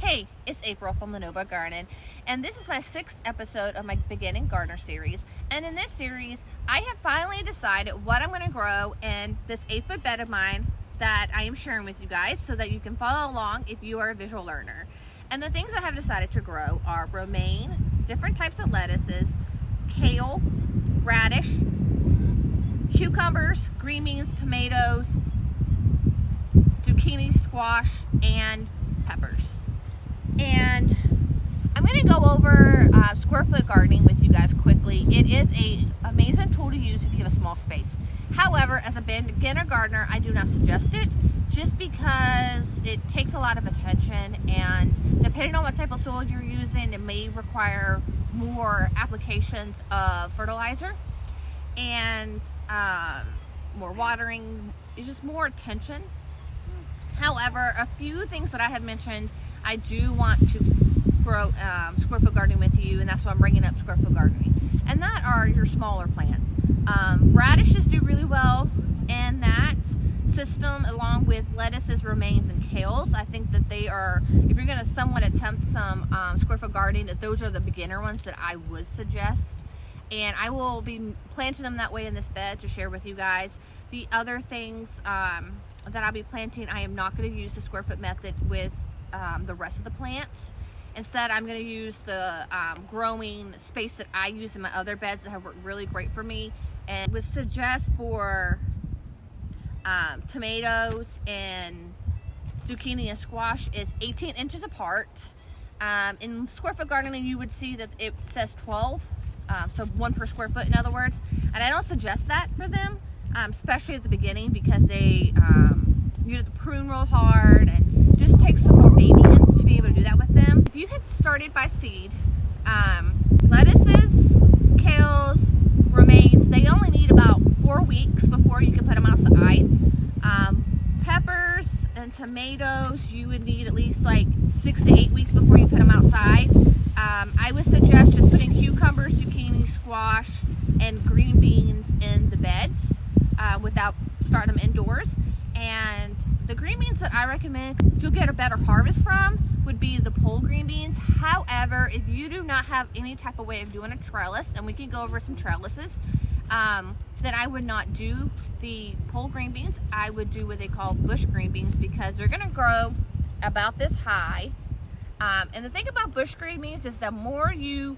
Hey, it's April from Lenovo Garden, and this is my 6th episode of my Beginning Gardener series. And in this series, I have finally decided what I'm going to grow in this 8-foot bed of mine that I am sharing with you guys so that you can follow along if you are a visual learner. And the things I have decided to grow are romaine, different types of lettuces, kale, radish, cucumbers, green beans, tomatoes, zucchini, squash, and peppers. And I'm going to go over square foot gardening with you guys quickly. It is an amazing tool to use if you have a small space. However, as a beginner gardener, I do not suggest it just because it takes a lot of attention, and depending on what type of soil you're using, it may require more applications of fertilizer and more watering. It's just more attention. However, a few things that I have mentioned, I do want to grow square foot gardening with you, and that's why I'm bringing up square foot gardening. And that are your smaller plants. Radishes do really well in that system, along with lettuces, romaines, and kales. I think that they are, if you're going to somewhat attempt some square foot gardening, those are the beginner ones that I would suggest. And I will be planting them that way in this bed to share with you guys. The other things that I'll be planting, I am not going to use the square foot method with the rest of the plants. Instead, I'm going to use the growing space that I use in my other beds that have worked really great for me, and would suggest for tomatoes and zucchini and squash is 18 inches apart. In square foot gardening, you would see that it says 12, so 1 per square foot, in other words. And I don't suggest that for them, especially at the beginning, because they you have to prune real hard and just take some more babying to be able to do that with them. If you had started by seed, lettuces, kales, romaines, they only need about 4 weeks before you can put them outside. Peppers and tomatoes, you would need at least like 6 to 8 weeks before you put them outside. I would suggest just putting cucumbers, zucchini, squash, and green beans in the beds without starting them indoors. And the green beans that I recommend you'll get a better harvest from would be the pole green beans. However, if you do not have any type of way of doing a trellis, and we can go over some trellises, then I would not do the pole green beans. I would do what they call bush green beans, because they're going to grow about this high. And the thing about bush green beans is the more you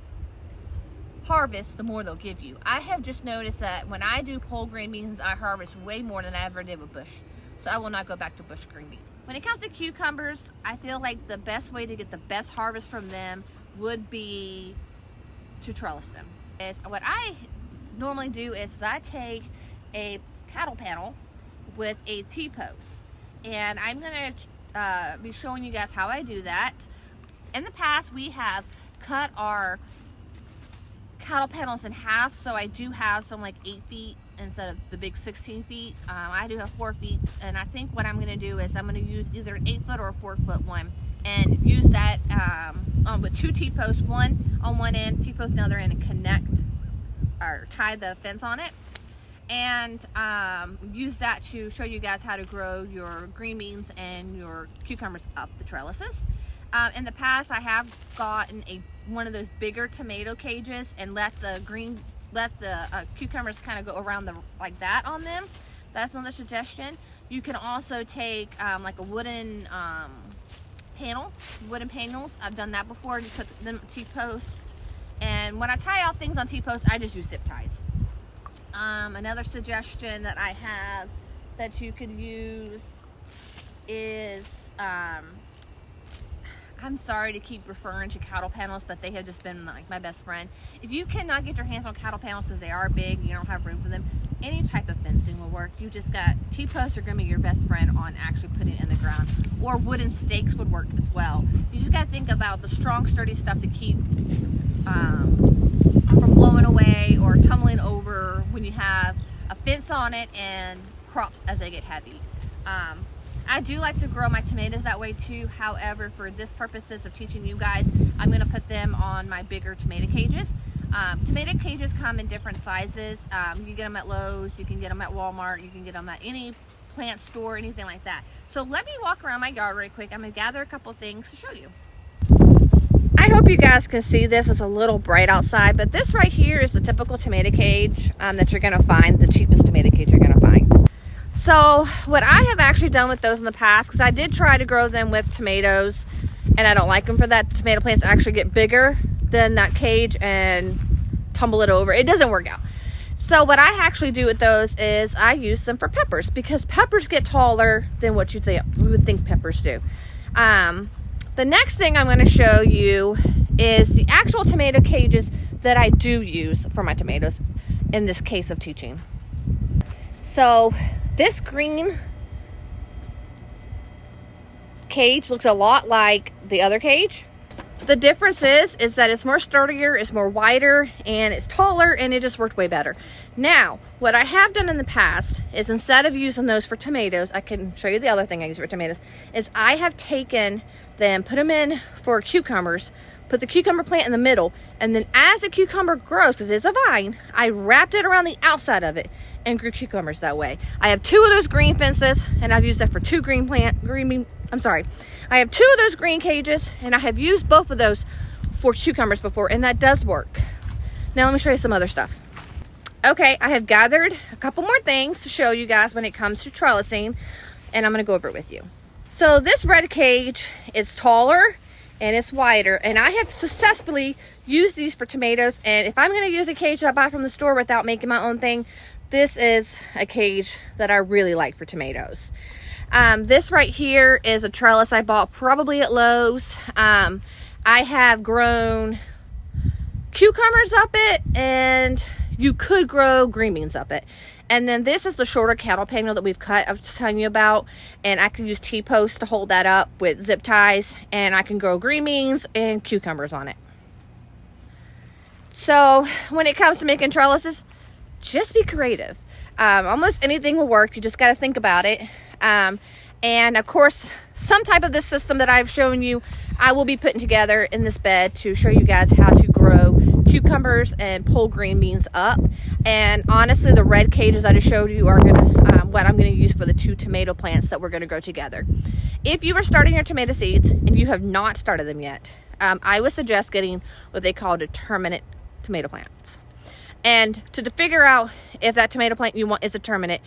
harvest, the more they'll give you. I have just noticed that when I do pole green beans, I harvest way more than I ever did with bush. So I will not go back to bush green beans. When it comes to cucumbers, I feel like the best way to get the best harvest from them would be to trellis them. What I normally do is I take a cattle panel with a T-post, and I'm going to be showing you guys how I do that. In the past, we have cut our cattle panels in half, so I do have some like 8 feet instead of the big 16 feet. I do have 4 feet, and I think what I'm going to do is I'm going to use either an 8-foot or a 4-foot one, and use that with 2 T-posts, one on one end, T-post on the other end, and connect or tie the fence on it, and use that to show you guys how to grow your green beans and your cucumbers up the trellises. In the past, I have gotten one of those bigger tomato cages and let the cucumbers kind of go around like that on them. That's another suggestion. You can also take like a wooden panels. I've done that before. You put them T-post, and when I tie out things on T-post, I just use zip ties. Another suggestion that I have that you could use is I'm sorry to keep referring to cattle panels, but they have just been like my best friend. If you cannot get your hands on cattle panels because they are big, you don't have room for them, any type of fencing will work. You just got T-posts are going to be your best friend on actually putting it in the ground, or wooden stakes would work as well. You just got to think about the strong, sturdy stuff to keep from blowing away or tumbling over when you have a fence on it and crops as they get heavy. I do like to grow my tomatoes that way too. However, for this purposes of teaching you guys, I'm going to put them on my bigger tomato cages. Tomato cages come in different sizes. You can get them at Lowe's, you can get them at Walmart, you can get them at any plant store, anything like that. So let me walk around my yard really quick. I'm going to gather a couple things to show you. hope you guys can see this. It's a little bright outside, but this right here is the typical tomato cage that you're gonna find, the cheapest tomato cage you're gonna find. So what I have actually done with those in the past, because I did try to grow them with tomatoes, and I don't like them for that. The tomato plants actually get bigger than that cage and tumble it over. It doesn't work out. So what I actually do with those is I use them for peppers, because peppers get taller than what you would think peppers do. The next thing I'm going to show you is the actual tomato cages that I do use for my tomatoes in this case of teaching. So this green cage looks a lot like the other cage. The difference is that it's more sturdier, it's more wider, and it's taller, and it just worked way better. Now, what I have done in the past is, instead of using those for tomatoes, I can show you the other thing I use for tomatoes, is I have taken them, put them in for cucumbers, put the cucumber plant in the middle, and then as the cucumber grows, because it's a vine, I wrapped it around the outside of it and grew cucumbers that way. I have 2 of those green fences, and I've used that for 2 I have 2 of those green cages, and I have used both of those for cucumbers before, and that does work. Now let me show you some other stuff. Okay, I have gathered a couple more things to show you guys when it comes to trellising, and I'm gonna go over it with you. So this red cage is taller and it's wider, and I have successfully used these for tomatoes. And if I'm gonna use a cage that I buy from the store without making my own thing, this is a cage that I really like for tomatoes. This right here is a trellis I bought probably at Lowe's. I have grown cucumbers up it, and you could grow green beans up it. And then this is the shorter cattle panel that we've cut, I was just telling you about, and I can use T-posts to hold that up with zip ties, and I can grow green beans and cucumbers on it. So when it comes to making trellises, just be creative. Almost anything will work. You just got to think about it. And of course, some type of this system that I've shown you, I will be putting together in this bed to show you guys how to grow cucumbers and pull green beans up. And honestly, the red cages I just showed you are what I'm gonna use for the 2 tomato plants that we're gonna grow together. If you are starting your tomato seeds and you have not started them yet, I would suggest getting what they call determinate tomato plants. And to figure out if that tomato plant you want is determinate,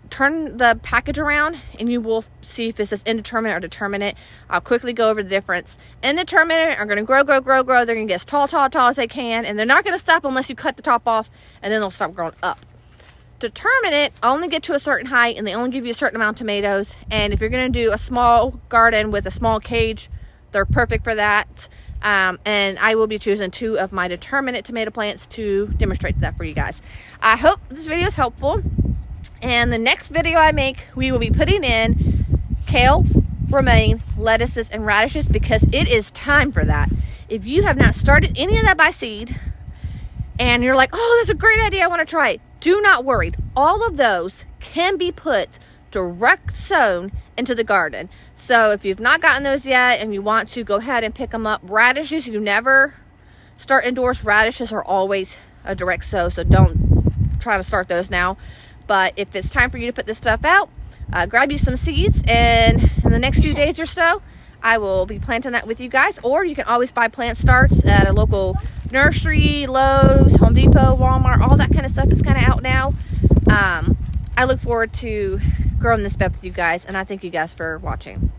turn the package around and you will see if it says indeterminate or determinate. I'll quickly go over the difference. Indeterminate are going to grow. They're going to get as tall as they can, and they're not going to stop unless you cut the top off, and then they'll stop growing up. Determinate only get to a certain height, and they only give you a certain amount of tomatoes. And if you're going to do a small garden with a small cage, they're perfect for that. And I will be choosing 2 of my determinate tomato plants to demonstrate that for you guys. I hope this video is helpful. And the next video I make, we will be putting in kale, romaine, lettuces, and radishes, because it is time for that. If you have not started any of that by seed and you're like, oh, that's a great idea, I want to try it, do not worry. All of those can be put direct sown into the garden. So if you've not gotten those yet and you want to, go ahead and pick them up. Radishes, you never start indoors. Radishes are always a direct sow, so don't try to start those now. But if it's time for you to put this stuff out, grab you some seeds, and in the next few days or so, I will be planting that with you guys. Or you can always buy plant starts at a local nursery, Lowe's, Home Depot, Walmart. All that kind of stuff is kind of out now. I look forward to growing this bed with you guys, and I thank you guys for watching.